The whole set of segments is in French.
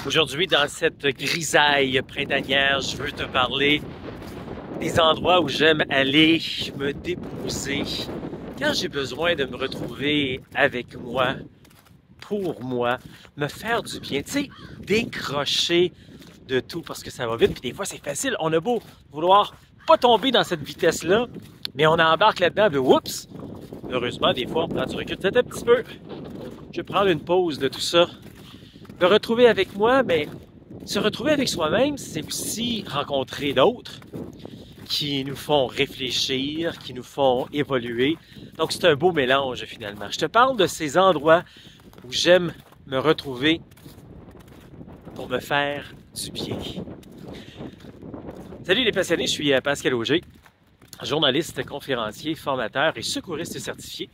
Aujourd'hui, dans cette grisaille printanière, je veux te parler des endroits où j'aime aller me déposer quand j'ai besoin de me retrouver avec moi, pour moi, me faire du bien, tu sais, décrocher de tout parce que ça va vite. Puis des fois, c'est facile. On a beau vouloir pas tomber dans cette vitesse-là, mais on embarque là-dedans, puis oups! Heureusement, des fois, on prend du recul peut-être un petit peu. Je vais prendre une pause de tout ça. Me retrouver avec moi, mais se retrouver avec soi-même, c'est aussi rencontrer d'autres qui nous font réfléchir, qui nous font évoluer. Donc, c'est un beau mélange, finalement. Je te parle de ces endroits où j'aime me retrouver pour me faire du bien. Salut les passionnés, je suis Pascal Auger, journaliste, conférencier, formateur et secouriste certifié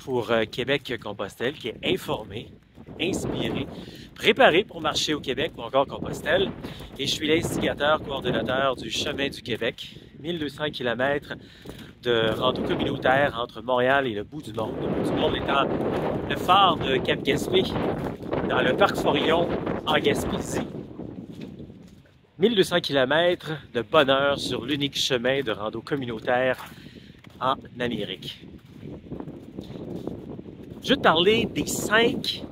pour Québec-Compostelle, qui est informé, inspiré, préparé pour marcher au Québec ou encore Compostelle. Et je suis l'instigateur, coordonnateur du Chemin du Québec, 1200 km de rando communautaire entre Montréal et le bout du monde. Le bout du monde étant le phare de Cap-Gaspé, dans le parc Forillon, en Gaspésie. 1200 km de bonheur sur l'unique chemin de rando communautaire en Amérique. Je vais te parler des 5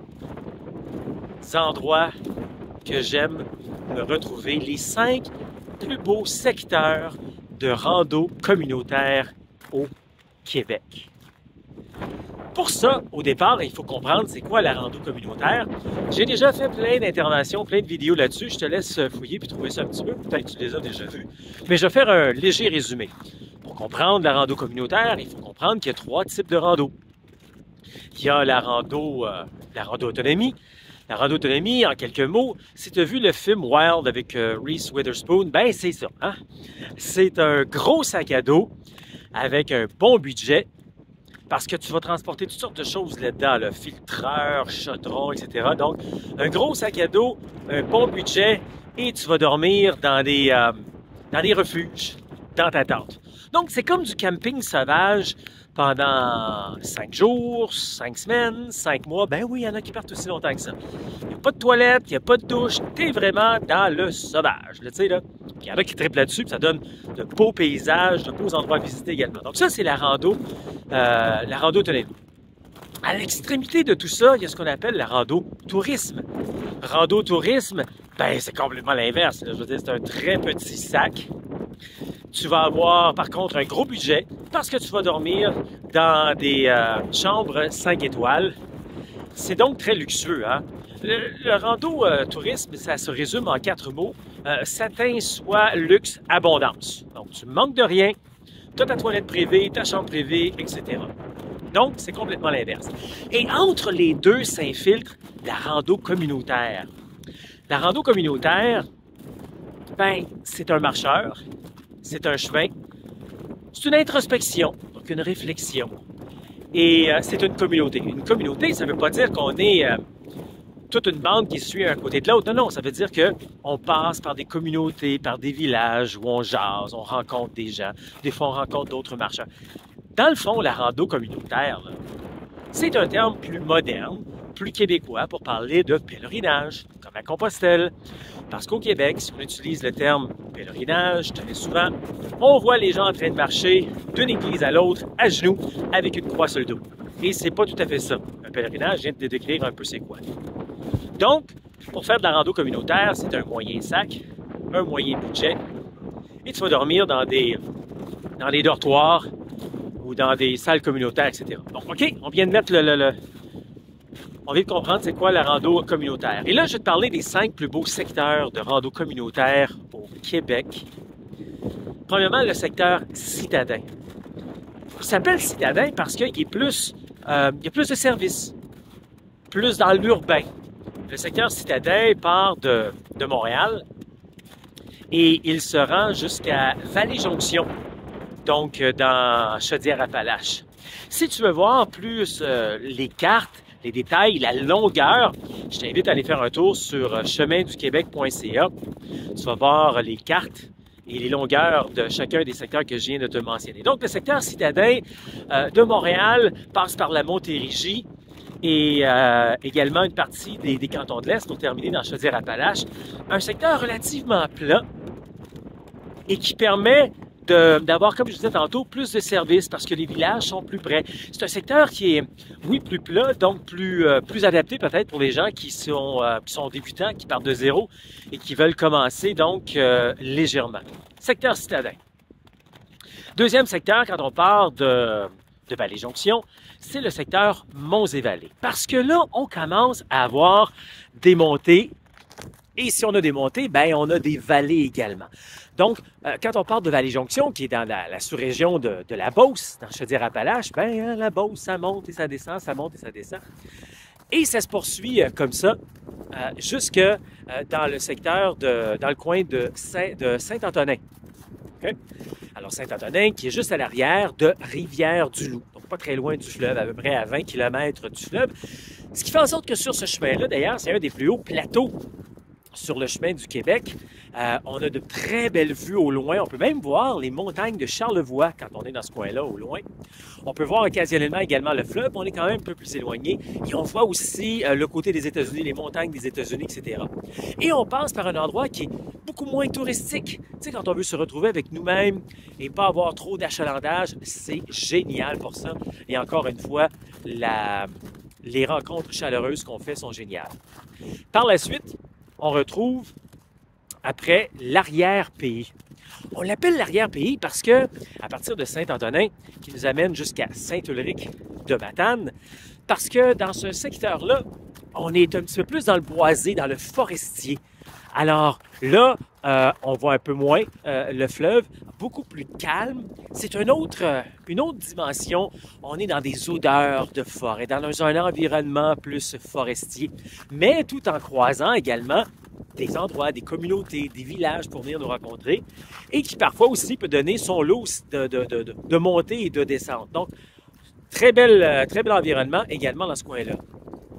endroits que j'aime me retrouver, les 5 plus beaux secteurs de rando communautaire au Québec. Pour ça, au départ, il faut comprendre c'est quoi la rando communautaire. J'ai déjà fait plein d'interventions, plein de vidéos là-dessus. Je te laisse fouiller puis trouver ça un petit peu. Peut-être que tu les as déjà vues. Mais je vais faire un léger résumé. Pour comprendre la rando communautaire, il faut comprendre qu'il y a 3 types de rando. Il y a la rando autonomie. La rando autonomie, en quelques mots, si tu as vu le film Wild avec Reese Witherspoon, ben c'est ça. Hein? C'est un gros sac à dos avec un bon budget parce que tu vas transporter toutes sortes de choses là-dedans, là, filtreur, chaudron, etc. Donc, un gros sac à dos, un bon budget et tu vas dormir dans des refuges, dans ta tente. Donc, c'est comme du camping sauvage pendant 5 jours, 5 semaines, 5 mois. Ben oui, il y en a qui partent aussi longtemps que ça. Il n'y a pas de toilette, il n'y a pas de douche. T'es vraiment dans le sauvage, tu sais, là. Il y en a qui triplent là-dessus, puis ça donne de beaux paysages, de beaux endroits à visiter également. Donc ça, c'est la rando autonomie. À l'extrémité de tout ça, il y a ce qu'on appelle la rando tourisme. Rando tourisme, ben c'est complètement l'inverse. Je veux dire, c'est un très petit sac. Tu vas avoir, par contre, un gros budget parce que tu vas dormir dans des chambres 5 étoiles. C'est donc très luxueux, hein? Le rando tourisme, ça se résume en 4 mots. Satin, soie, luxe, abondance. Donc, tu manques de rien. Tu as ta toilette privée, ta chambre privée, etc. Donc, c'est complètement l'inverse. Et entre les deux s'infiltre la rando communautaire. La rando communautaire, ben, c'est un marcheur. C'est un chemin, c'est une introspection, donc une réflexion. Et c'est une communauté. Une communauté, ça ne veut pas dire qu'on est toute une bande qui suit un côté de l'autre. Non, non, ça veut dire qu'on passe par des communautés, par des villages où on jase, on rencontre des gens. Des fois, on rencontre d'autres marcheurs. Dans le fond, la rando communautaire, c'est un terme plus moderne, plus québécois pour parler de pèlerinage, comme à Compostelle. Parce qu'au Québec, si on utilise le terme pèlerinage, très souvent, on voit les gens en train de marcher d'une église à l'autre, à genoux, avec une croix sur le dos. Et c'est pas tout à fait ça. Un pèlerinage, je viens de décrire un peu c'est quoi. Donc, pour faire de la rando communautaire, c'est un moyen sac, un moyen budget, et tu vas dormir dans les dortoirs ou dans des salles communautaires, etc. Donc, OK, on vient de mettre on vient de comprendre c'est quoi la rando communautaire. Et là, je vais te parler des 5 plus beaux secteurs de rando communautaire au Québec. Premièrement, le secteur citadin. Il s'appelle citadin parce qu'il est plus, il y a plus de services, plus dans l'urbain. Le secteur citadin part de Montréal et il se rend jusqu'à Vallée-Jonction, donc dans Chaudière-Appalaches. Si tu veux voir plus les cartes, les détails, la longueur, je t'invite à aller faire un tour sur cheminduquebec.ca. Tu vas voir les cartes et les longueurs de chacun des secteurs que je viens de te mentionner. Donc, le secteur citadin de Montréal passe par la Montérégie et également une partie des cantons de l'Est pour terminer dans Chaudière-Appalaches. Un secteur relativement plat et qui permet d'avoir, comme je disais tantôt, plus de services parce que les villages sont plus près. C'est un secteur qui est, oui, plus plat, donc plus adapté peut-être pour les gens qui sont débutants, qui partent de zéro et qui veulent commencer donc légèrement. Secteur citadin. Deuxième secteur, quand on part de Vallée-Jonction, c'est le secteur Monts-et-Vallées. Parce que là, on commence à avoir des montées. Et si on a des montées, ben on a des vallées également. Donc, quand on parle de Vallée-Jonction, qui est dans la sous-région de la Beauce, dans Chaudière-Appalaches, ben la Beauce, ça monte et ça descend, ça monte et ça descend. Et ça se poursuit comme ça jusque dans le secteur, dans le coin de Saint-Antonin. Okay? Alors, Saint-Antonin, qui est juste à l'arrière de Rivière-du-Loup, donc pas très loin du fleuve, à peu près à 20 km du fleuve. Ce qui fait en sorte que sur ce chemin-là, d'ailleurs, c'est un des plus hauts plateaux sur le chemin du Québec. On a de très belles vues au loin. On peut même voir les montagnes de Charlevoix quand on est dans ce coin-là au loin. On peut voir occasionnellement également le fleuve. On est quand même un peu plus éloigné. Et on voit aussi le côté des États-Unis, les montagnes des États-Unis, etc. Et on passe par un endroit qui est beaucoup moins touristique. Tu sais, quand on veut se retrouver avec nous-mêmes et pas avoir trop d'achalandage, c'est génial pour ça. Et encore une fois, les rencontres chaleureuses qu'on fait sont géniales. Par la suite, on retrouve après l'arrière-pays. On l'appelle l'arrière-pays parce que, à partir de Saint-Antonin, qui nous amène jusqu'à Saint-Ulrich de Matane, parce que dans ce secteur-là, on est un petit peu plus dans le boisé, dans le forestier. Alors là, on voit un peu moins le fleuve, beaucoup plus calme. C'est une autre dimension. On est dans des odeurs de forêt, dans un environnement plus forestier, mais tout en croisant également des endroits, des communautés, des villages pour venir nous rencontrer et qui parfois aussi peut donner son lot de montée et de descente. Donc, très bel environnement également dans ce coin-là.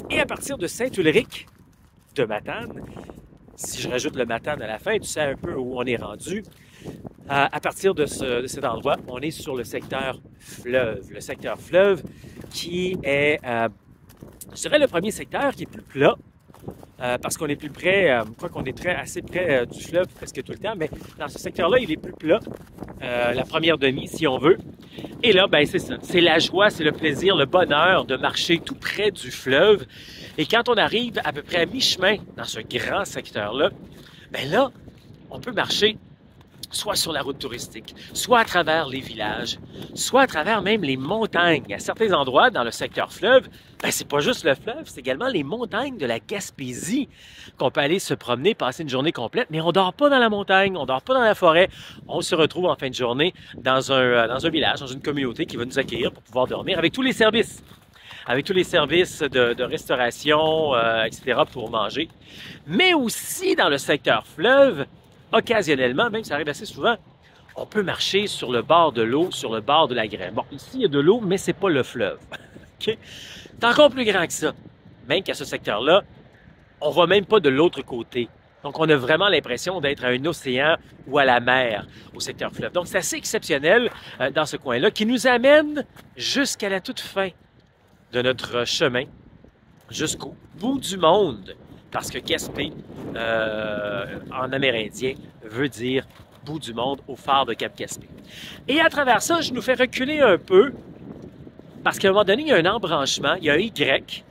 Et à partir de Saint-Ulrich de Matane, si je rajoute le Matane à la fin, tu sais un peu où on est rendu. À partir de cet endroit, on est sur le secteur fleuve. Le secteur fleuve qui est, je dirais, le premier secteur qui est plus plat. Parce qu'on est plus près, quoi qu'on est assez près du fleuve presque tout le temps, mais dans ce secteur-là, il est plus plat, la première demi, si on veut. Et là, ben c'est ça, c'est la joie, c'est le plaisir, le bonheur de marcher tout près du fleuve. Et quand on arrive à peu près à mi-chemin dans ce grand secteur-là, ben là, on peut marcher soit sur la route touristique, soit à travers les villages, soit à travers même les montagnes. À certains endroits, dans le secteur fleuve, ben c'est pas juste le fleuve, c'est également les montagnes de la Gaspésie qu'on peut aller se promener, passer une journée complète, mais on dort pas dans la montagne, on dort pas dans la forêt. On se retrouve en fin de journée dans un village, dans une communauté qui va nous accueillir pour pouvoir dormir avec tous les services. Avec tous les services de restauration, etc. pour manger. Mais aussi dans le secteur fleuve, occasionnellement, même ça arrive assez souvent, on peut marcher sur le bord de l'eau, sur le bord de la grève. Bon, ici, il y a de l'eau, mais c'est pas le fleuve. Okay? C'est encore plus grand que ça. Même qu'à ce secteur-là, on va même pas de l'autre côté. Donc, on a vraiment l'impression d'être à un océan ou à la mer au secteur fleuve. Donc, c'est assez exceptionnel dans ce coin-là qui nous amène jusqu'à la toute fin de notre chemin, jusqu'au bout du monde. Parce que Gaspé, en amérindien, veut dire bout du monde au phare de Cap-Gaspé. Et à travers ça, je nous fais reculer un peu, parce qu'à un moment donné, il y a un embranchement, il y a un Y,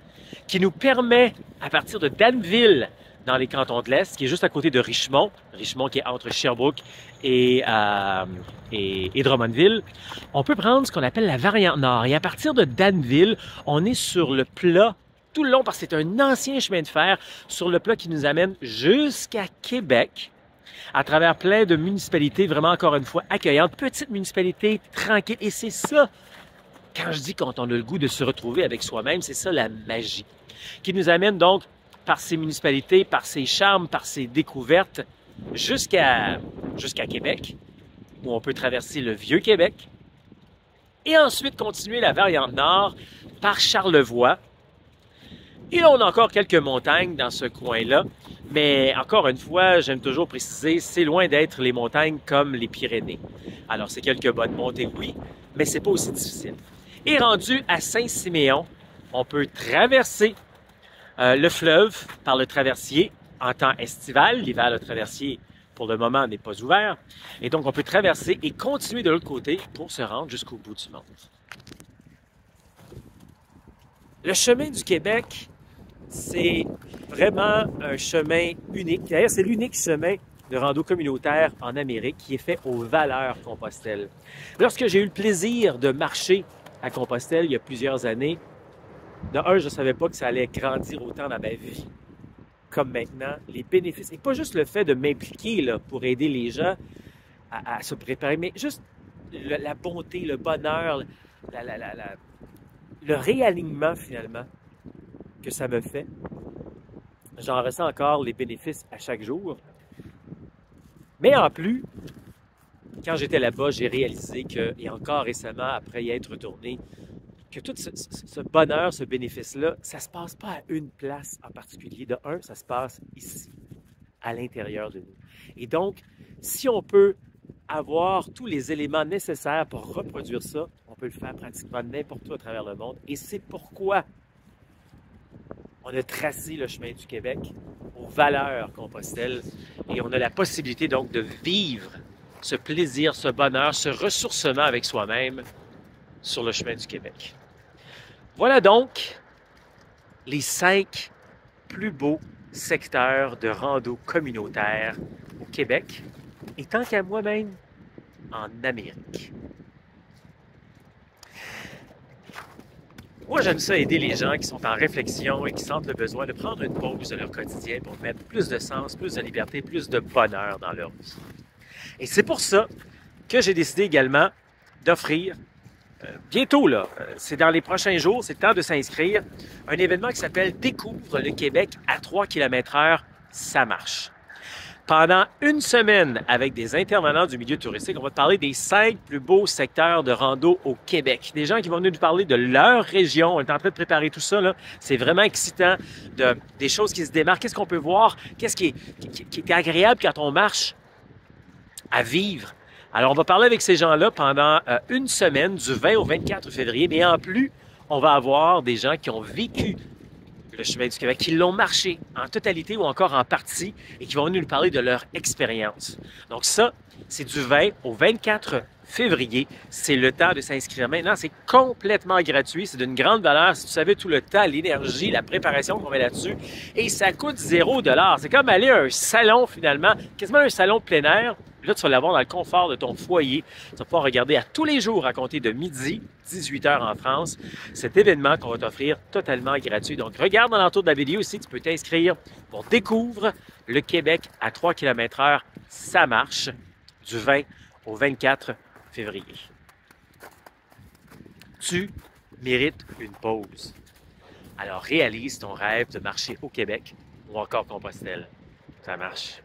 qui nous permet, à partir de Danville, dans les cantons de l'Est, qui est juste à côté de Richmond, Richmond qui est entre Sherbrooke et Drummondville, on peut prendre ce qu'on appelle la variante nord. Et à partir de Danville, on est sur le plat tout le long, parce que c'est un ancien chemin de fer sur le plat qui nous amène jusqu'à Québec, à travers plein de municipalités, vraiment encore une fois accueillantes, petites municipalités tranquilles. Et c'est ça, quand je dis quand on a le goût de se retrouver avec soi-même, c'est ça la magie, qui nous amène donc par ces municipalités, par ces charmes, par ces découvertes, jusqu'à Québec, où on peut traverser le Vieux-Québec, et ensuite continuer la variante nord par Charlevoix. Et là, on a encore quelques montagnes dans ce coin-là, mais encore une fois, j'aime toujours préciser, c'est loin d'être les montagnes comme les Pyrénées. Alors, c'est quelques bonnes montées, oui, mais c'est pas aussi difficile. Et rendu à Saint-Siméon, On peut traverser le fleuve par le traversier en temps estival. L'hiver, le traversier, pour le moment, n'est pas ouvert. Et donc, on peut traverser et continuer de l'autre côté pour se rendre jusqu'au bout du monde. Le chemin du Québec, c'est vraiment un chemin unique. D'ailleurs, c'est l'unique chemin de rando communautaire en Amérique qui est fait aux Valeurs Compostelle. Lorsque j'ai eu le plaisir de marcher à Compostelle il y a plusieurs années, de un, je ne savais pas que ça allait grandir autant dans ma vie comme maintenant. Les bénéfices, et pas juste le fait de m'impliquer là, pour aider les gens à se préparer, mais juste la bonté, le bonheur, le réalignement finalement que ça me fait. J'en ressens encore les bénéfices à chaque jour. Mais en plus, quand j'étais là-bas, j'ai réalisé que, et encore récemment, après y être retourné, que tout ce bonheur, ce bénéfice-là, ça ne se passe pas à une place en particulier. De un, ça se passe ici, à l'intérieur de nous. Et donc, si on peut avoir tous les éléments nécessaires pour reproduire ça, on peut le faire pratiquement n'importe où à travers le monde. Et c'est pourquoi on a tracé le chemin du Québec aux Valeurs Compostelle et on a la possibilité donc de vivre ce plaisir, ce bonheur, ce ressourcement avec soi-même sur le chemin du Québec. Voilà donc les 5 plus beaux secteurs de rando communautaire au Québec et tant qu'à moi-même en Amérique. Moi, j'aime ça aider les gens qui sont en réflexion et qui sentent le besoin de prendre une pause de leur quotidien pour mettre plus de sens, plus de liberté, plus de bonheur dans leur vie. Et c'est pour ça que j'ai décidé également d'offrir, bientôt là, c'est dans les prochains jours, c'est le temps de s'inscrire, un événement qui s'appelle Découvre le Québec à 3 km/h, ça marche. Pendant une semaine, avec des intervenants du milieu touristique, on va te parler des 5 plus beaux secteurs de rando au Québec. Des gens qui vont venir nous parler de leur région. On est en train de préparer tout ça, là. C'est vraiment excitant, des choses qui se démarquent. Qu'est-ce qu'on peut voir? Qu'est-ce qui est agréable quand on marche à vivre? Alors, on va parler avec ces gens-là pendant une semaine, du 20 au 24 février. Mais en plus, on va avoir des gens qui ont vécu le chemin du Québec, qui l'ont marché en totalité ou encore en partie et qui vont venir nous parler de leur expérience. Donc ça, c'est du 20 au 24 février. C'est le temps de s'inscrire maintenant. C'est complètement gratuit. C'est d'une grande valeur. Si tu savais tout le temps, l'énergie, la préparation qu'on met là-dessus. Et ça coûte 0$. C'est comme aller à un salon finalement, quasiment un salon plein air. Là, tu vas l'avoir dans le confort de ton foyer. Tu vas pouvoir regarder à tous les jours à compter de midi, 18h en France, cet événement qu'on va t'offrir totalement gratuit. Donc, regarde dans l'entour de la vidéo ici, tu peux t'inscrire pour Découvre le Québec à 3 km/h. Ça marche du 20 au 24 février. Tu mérites une pause. Alors, réalise ton rêve de marcher au Québec ou encore Compostelle. Ça marche.